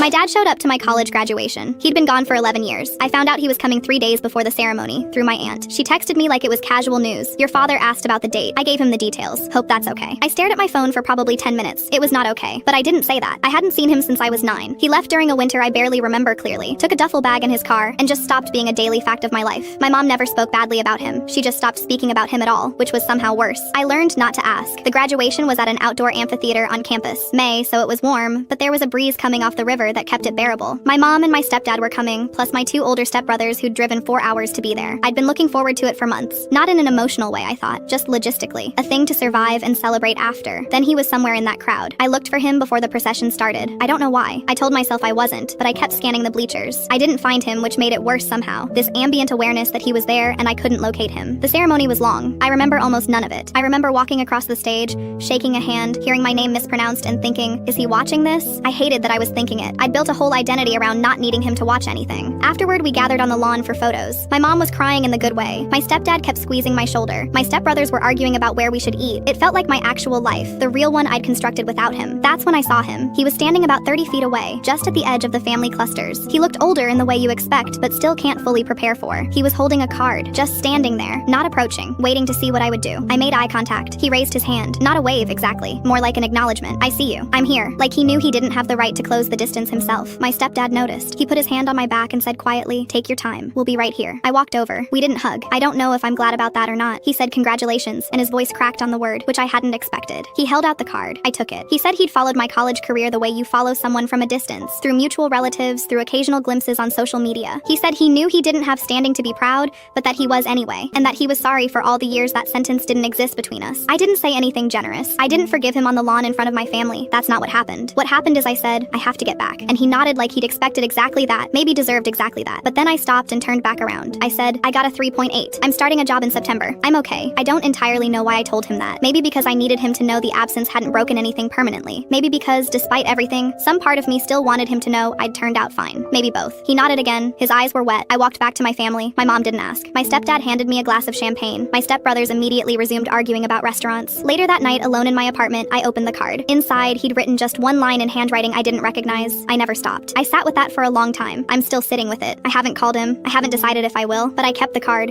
My dad showed up to my college graduation. He'd been gone for 11 years. I found out he was coming 3 days before the ceremony through my aunt. She texted me like it was casual news. Your father asked about the date. I gave him the details. Hope that's okay. I stared at my phone for probably 10 minutes. It was not okay. But I didn't say that. I hadn't seen him since I was 9. He left during a winter I barely remember clearly, took a duffel bag in his car, and just stopped being a daily fact of my life. My mom never spoke badly about him. She just stopped speaking about him at all, which was somehow worse. I learned not to ask. The graduation was at an outdoor amphitheater on campus. May, so it was warm, but there was a breeze coming off the river that kept it bearable. My mom and my stepdad were coming, plus my 2 older stepbrothers who'd driven 4 hours to be there. I'd been looking forward to it for months. Not in an emotional way, I thought, just logistically. A thing to survive and celebrate after. Then he was somewhere in that crowd. I looked for him before the procession started. I don't know why. I told myself I wasn't, but I kept scanning the bleachers. I didn't find him, which made it worse somehow. This ambient awareness that he was there and I couldn't locate him. The ceremony was long. I remember almost none of it. I remember walking across the stage, shaking a hand, hearing my name mispronounced and thinking, is he watching this? I hated that I was thinking it. I'd built a whole identity around not needing him to watch anything. Afterward, we gathered on the lawn for photos. My mom was crying in the good way. My stepdad kept squeezing my shoulder. My stepbrothers were arguing about where we should eat. It felt like my actual life, the real one I'd constructed without him. That's when I saw him. He was standing about 30 feet away, just at the edge of the family clusters. He looked older in the way you expect, but still can't fully prepare for. He was holding a card, just standing there, not approaching, waiting to see what I would do. I made eye contact. He raised his hand. Not a wave exactly, more like an acknowledgement. I see you. I'm here. Like he knew he didn't have the right to close the distance himself. My stepdad noticed. He put his hand on my back and said quietly, take your time. We'll be right here. I walked over. We didn't hug. I don't know if I'm glad about that or not. He said congratulations, and his voice cracked on the word, which I hadn't expected. He held out the card. I took it. He said he'd followed my college career the way you follow someone from a distance, through mutual relatives, through occasional glimpses on social media. He said he knew he didn't have standing to be proud, but that he was anyway, and that he was sorry for all the years that sentence didn't exist between us. I didn't say anything generous. I didn't forgive him on the lawn in front of my family. That's not what happened. What happened is I said, I have to get back. And he nodded like he'd expected exactly that, maybe deserved exactly that. But then I stopped and turned back around. I said, I got a 3.8. I'm starting a job in September. I'm okay. I don't entirely know why I told him that. Maybe because I needed him to know the absence hadn't broken anything permanently. Maybe because, despite everything, some part of me still wanted him to know I'd turned out fine. Maybe both. He nodded again. His eyes were wet. I walked back to my family. My mom didn't ask. My stepdad handed me a glass of champagne. My stepbrothers immediately resumed arguing about restaurants. Later that night, alone in my apartment, I opened the card. Inside, he'd written just one line in handwriting I didn't recognize. I never stopped. I sat with that for a long time. I'm still sitting with it. I haven't called him. I haven't decided if I will, but I kept the card.